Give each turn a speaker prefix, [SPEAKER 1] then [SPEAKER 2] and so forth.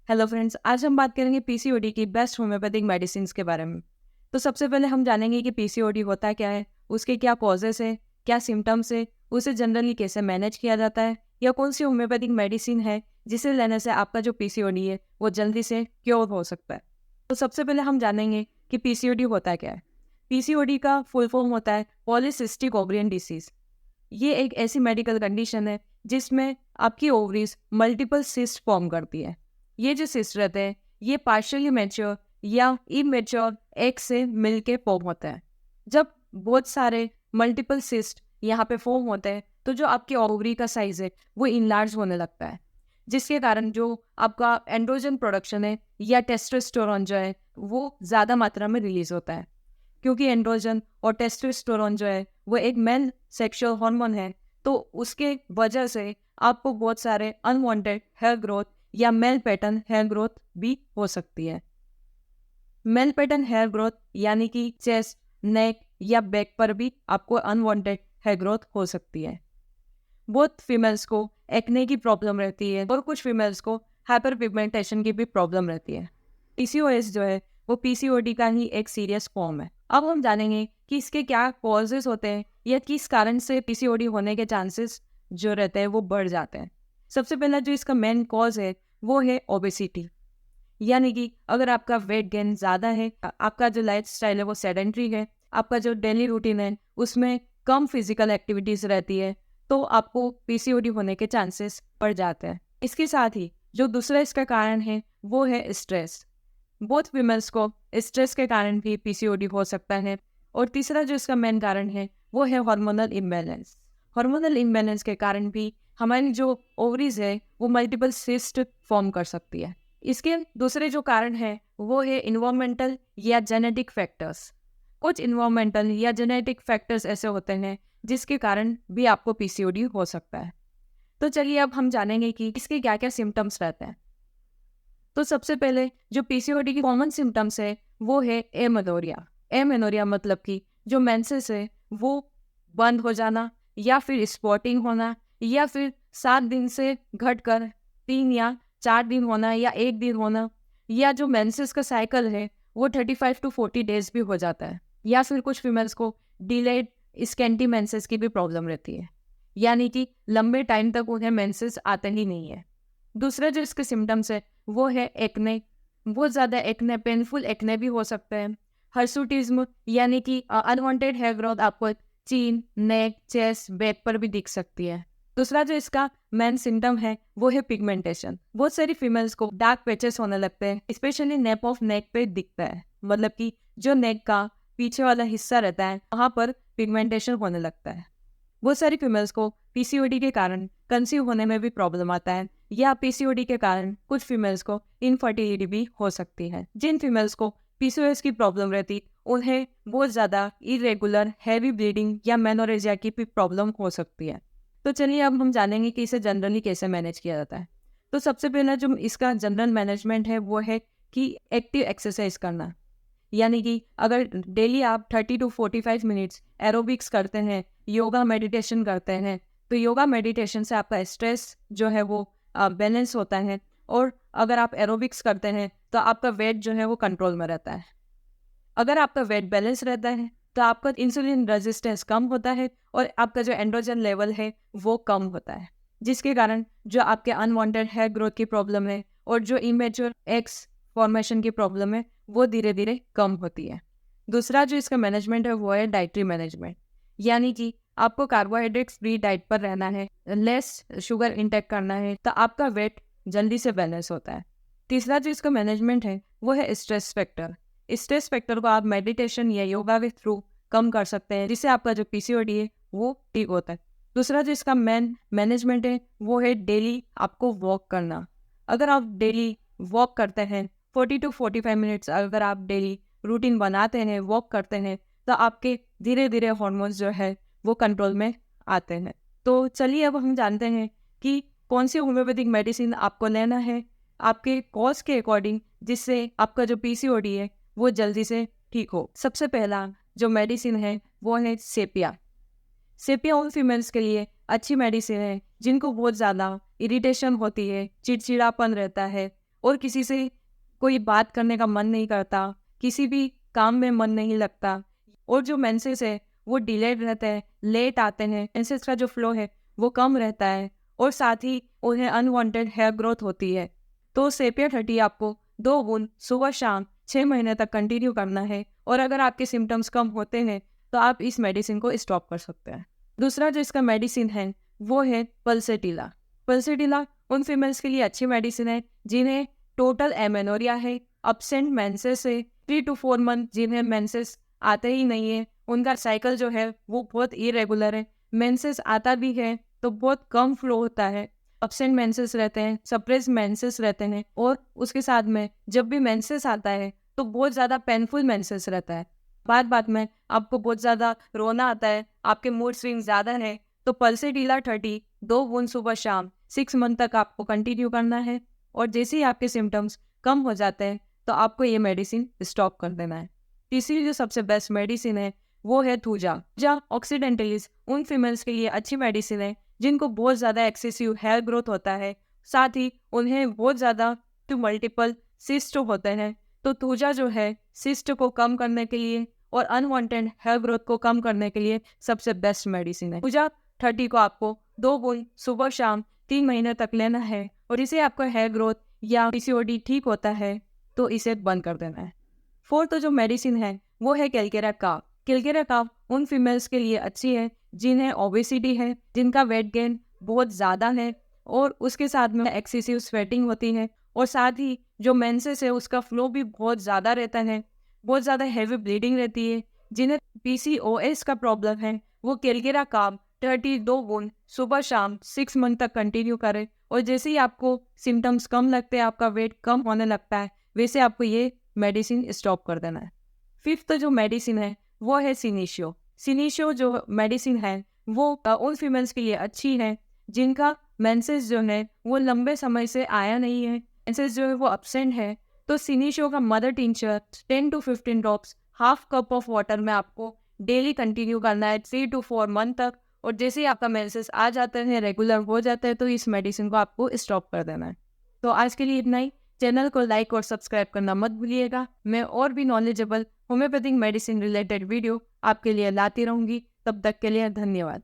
[SPEAKER 1] Hello friends, आज हम बात करेंगे पीसीओडी की बेस्ट होम्योपैथिक मेडिसिन के बारे में। तो सबसे पहले हम जानेंगे कि पीसीओडी होता क्या है, उसके क्या कॉजेस है, क्या सिम्टम्स है, उसे जनरली कैसे मैनेज किया जाता है, या कौन सी होम्योपैथिक मेडिसिन है जिसे लेने से आपका जो पीसीओडी है वो जल्दी से क्योर हो सकता है। तो सबसे पहले हम जानेंगे कि पीसीओडी होता क्या है। पीसीओडी का फुल फॉर्म होता है पॉलीसिस्टिक ओवरियन डिसीज। ये एक ऐसी मेडिकल कंडीशन है जिसमें आपकी ओवरीज मल्टीपल सिस्ट फॉर्म करती है। ये जो सिस्ट रहते हैं ये पार्शियली मैच्योर या इमेच्योर एग से मिलके फॉर्म होता है। जब बहुत सारे मल्टीपल सिस्ट यहाँ पे फॉर्म होते हैं तो जो आपकी ओवरी का साइज है वो इनलार्ज होने लगता है, जिसके कारण जो आपका एंड्रोजन प्रोडक्शन है या टेस्टोस्टेरोन जो है वो ज़्यादा मात्रा में रिलीज होता है। क्योंकि एंड्रोजन और टेस्टोस्टेरोन जो है वो एक मेल सेक्सुअल हार्मोन है, तो उसके वजह से आपको बहुत सारे अनवांटेड हेयर ग्रोथ या मेल पैटर्न हेयर ग्रोथ भी हो सकती है। मेल पैटर्न हेयर ग्रोथ यानी कि चेस्ट, नेक या बैक पर भी आपको अनवांटेड हेयर ग्रोथ हो सकती है। बहुत फीमेल्स को एक्ने की प्रॉब्लम रहती है और कुछ फीमेल्स को हाइपर पिगमेंटेशन की भी प्रॉब्लम रहती है। पीसीओएस जो है वो पीसीओडी का ही एक सीरियस फॉर्म है। अब हम जानेंगे कि इसके क्या कॉजेस होते हैं या किस कारण से पीसीओडी होने के चांसेस जो रहते हैं वो बढ़ जाते हैं। सबसे पहला जो इसका मेन कॉज है वो है ओबेसिटी, यानी कि अगर आपका वेट गेन ज़्यादा है, आपका जो लाइफ स्टाइल है वो सेडेंट्री है, आपका जो डेली रूटीन है उसमें कम फिजिकल एक्टिविटीज़ रहती है, तो आपको पीसीओडी होने के चांसेस बढ़ जाते हैं। इसके साथ ही जो दूसरा इसका कारण है वो है स्ट्रेस। बहुत फीमेल्स को स्ट्रेस के कारण भी पीसीओडी हो सकता है। और तीसरा जो इसका मेन कारण है वो है हार्मोनल इम्बैलेंस। हार्मोनल इम्बैलेंस के कारण भी हमारी जो ओवरीज है वो मल्टीपल सिस्ट फॉर्म कर सकती है। इसके दूसरे जो कारण है वो है इन्वायरमेंटल या जेनेटिक फैक्टर्स। कुछ इन्वायरमेंटल या जेनेटिक फैक्टर्स ऐसे होते हैं जिसके कारण भी आपको पीसीओडी हो सकता है। तो चलिए अब हम जानेंगे कि इसके क्या क्या सिम्टम्स रहते हैं। तो सबसे पहले जो पीसीओडी की कॉमन सिम्टम्स है वो है एमेनोरिया। एमेनोरिया मतलब कि जो मेंसेस है वो बंद हो जाना, या फिर स्पॉटिंग होना, या फिर 7 दिन से घटकर 3 या 4 दिन होना, या 1 दिन होना, या जो मेंसेस का साइकिल है वो 35 to 40 डेज भी हो जाता है। या फिर कुछ फीमेल्स को डिलेड स्कैंटी मेंसेस की भी प्रॉब्लम रहती है, यानी कि लंबे टाइम तक उन्हें मेंसेस आते ही नहीं है। दूसरा जो इसके सिम्टम्स है वो है एक्ने। बहुत ज़्यादा एक्ने, पेनफुल एक्ने भी हो सकते हैं। हर्सुटिज्म यानी कि अनवांटेड हेयर ग्रोथ आपको चीन, नेक, चेस्ट, बैक पर भी दिख सकती है। दूसरा जो इसका मेन सिम्टम है वो है पिगमेंटेशन। बहुत सारी फीमेल्स को डार्क पैचेस होने लगते हैं, स्पेशली नेप ऑफ नेक पे दिखता है, मतलब कि जो नेक का पीछे वाला हिस्सा रहता है वहाँ पर पिगमेंटेशन होने लगता है। बहुत सारी फीमेल्स को पीसीओडी के कारण कंसीव होने में भी प्रॉब्लम आता है, या पीसीओडी के कारण कुछ फीमेल्स को इनफर्टिलिटी भी हो सकती है। जिन फीमेल्स को पीसीओएस की प्रॉब्लम रहती उन्हें बहुत ज़्यादा इरेगुलर हैवी ब्लीडिंग या मेनोरेजिया की भी प्रॉब्लम हो सकती है। तो चलिए अब हम जानेंगे कि इसे जनरली कैसे मैनेज किया जाता है। तो सबसे पहला जो इसका जनरल मैनेजमेंट है वो है कि एक्टिव एक्सरसाइज करना, यानी कि अगर डेली आप 30 to 45 मिनट्स एरोबिक्स करते हैं, योगा मेडिटेशन करते हैं, तो योगा मेडिटेशन से आपका स्ट्रेस जो है वो बैलेंस होता है। और अगर आप एरोबिक्स करते हैं तो आपका वेट जो है वो कंट्रोल में रहता है। अगर आपका वेट बैलेंस रहता है तो आपका इंसुलिन रेजिस्टेंस कम होता है और आपका जो एंड्रोजन लेवल है वो कम होता है, जिसके कारण जो आपके अनवांटेड हेयर ग्रोथ की प्रॉब्लम है और जो इमेच्योर एग्स फॉर्मेशन की प्रॉब्लम है वो धीरे धीरे कम होती है। दूसरा जो इसका मैनेजमेंट है वो है डाइटरी मैनेजमेंट, यानी कि आपको कार्बोहाइड्रेट्स फ्री डाइट पर रहना है, लेस शुगर इंटेक करना है, तो आपका वेट जल्दी से बैलेंस होता है। तीसरा जो इसका मैनेजमेंट है वो है स्ट्रेस फैक्टर। स्ट्रेस फैक्टर को आप मेडिटेशन या योगा के थ्रू कम कर सकते हैं, जिससे आपका जो पीसीओडी है वो ठीक होता है। दूसरा जो इसका मेन मैनेजमेंट है वो है डेली आपको वॉक करना। अगर आप डेली वॉक करते हैं 40 to 45 मिनट्स, अगर आप डेली रूटीन बनाते हैं, वॉक करते हैं, तो आपके धीरे धीरे हार्मोन्स जो है वो कंट्रोल में आते हैं। तो चलिए अब हम जानते हैं कि कौन सी होम्योपैथिक मेडिसिन आपको लेना है आपके कॉज के अकॉर्डिंग, जिससे आपका जो पीसीओडी है वो जल्दी से ठीक हो। सबसे पहला जो मेडिसिन है वो है सेपिया। सेपिया उन फीमेल्स के लिए अच्छी मेडिसिन है जिनको बहुत ज़्यादा इरिटेशन होती है, चिड़चिड़ापन रहता है और किसी से कोई बात करने का मन नहीं करता, किसी भी काम में मन नहीं लगता, और जो मेंसेस है वो डिलेड रहते हैं, लेट आते हैं, मेंसेस का जो फ्लो है वो कम रहता है, और साथ ही उन्हें अनवांटेड हेयर ग्रोथ होती है। तो सेपियर 30 आपको 2 बूंद सुबह शाम 6 महीने तक कंटिन्यू करना है, और अगर आपके सिम्टम्स कम होते हैं तो आप इस मेडिसिन को स्टॉप कर सकते हैं। दूसरा जो इसका मेडिसिन है वो है पल्सेटिला। पल्सेटिला उन फीमेल्स के लिए अच्छी मेडिसिन है जिन्हें टोटल एमेनोरिया है, अब्सेंट मेंसेस है, 3 to 4 मंथ जिन्हें मेंसेस आते ही नहीं है, उनका साइकिल जो है वो बहुत इरेगुलर है, मेंसेस आता भी है तो बहुत कम फ्लो होता है, अब्सेंट मेंसेस रहते हैं, सप्रेस मेंसेस रहते हैं, और उसके साथ में जब भी मेंसेस आता है तो बहुत ज़्यादा पेनफुल मेंसेस रहता है। बात बात में आपको बहुत ज़्यादा रोना आता है, आपके मूड स्विंग ज़्यादा है, तो पल्सेटिला 30 2 बूंद सुबह शाम 6 मंथ तक आपको कंटिन्यू करना है, और जैसे ही आपके सिम्टम्स कम हो जाते हैं तो आपको ये मेडिसिन स्टॉप कर देना है। तीसरी जो सबसे बेस्ट मेडिसिन है वो है थूजा। थूजा ऑक्सीडेंटलिस उन फीमेल्स के लिए अच्छी मेडिसिन है जिनको बहुत ज़्यादा एक्सेसिव हेयर ग्रोथ होता है, साथ ही उन्हें बहुत ज़्यादा मल्टीपल सिस्ट होते हैं। तो थूजा जो है सिस्ट को कम करने के लिए और अनवांटेड हेयर ग्रोथ को कम करने के लिए सबसे बेस्ट मेडिसिन है। थूजा 30 को आपको 2 बूंद सुबह शाम 3 महीने तक लेना है, और इसे आपका हेयर ग्रोथ या पीसीओडी ठीक होता है तो इसे बंद कर देना है। फोर्थ जो मेडिसिन है वो है कैलकेरा काव। कैलकेरा काव उन फीमेल्स के लिए अच्छी है जिन्हें ओबेसिटी है, जिनका वेट गेन बहुत ज़्यादा है, और उसके साथ में एक्सेसिव स्वेटिंग होती है, और साथ ही जो मेंसेस है उसका फ्लो भी बहुत ज़्यादा रहता है, बहुत ज़्यादा हैवी ब्लीडिंग रहती है, जिन्हें पीसीओएस का प्रॉब्लम है, वो कैलकेरा काव 32 बूंद सुबह शाम 6 मंथ तक कंटिन्यू करें, और जैसे ही आपको सिम्टम्स कम लगते हैं, आपका वेट कम होने लगता है, वैसे आपको ये मेडिसिन स्टॉप कर देना है। फिफ्थ जो मेडिसिन है वो है सिनीशियो। सिनीशियो जो मेडिसिन है वो उन फीमेल्स के लिए अच्छी है जिनका मेंसेस जो है वो लंबे समय से आया नहीं है, मेंसेस जो है वो अब्सेंट है। तो सिनीशियो का mother tincture 10 to 15 drops half cup of water में आपको डेली कंटिन्यू करना है 3 to 4 मंथ तक, और जैसे ही आपका मेंसेस आ जाते हैं, रेगुलर हो जाते हैं, तो इस मेडिसिन को आपको स्टॉप कर देना है। तो आज के लिए इतना ही। चैनल को लाइक और सब्सक्राइब करना मत भूलिएगा। मैं और भी knowledgeable homeopathic medicine related video आपके लिए लाती रहूंगी। तब तक के लिए धन्यवाद।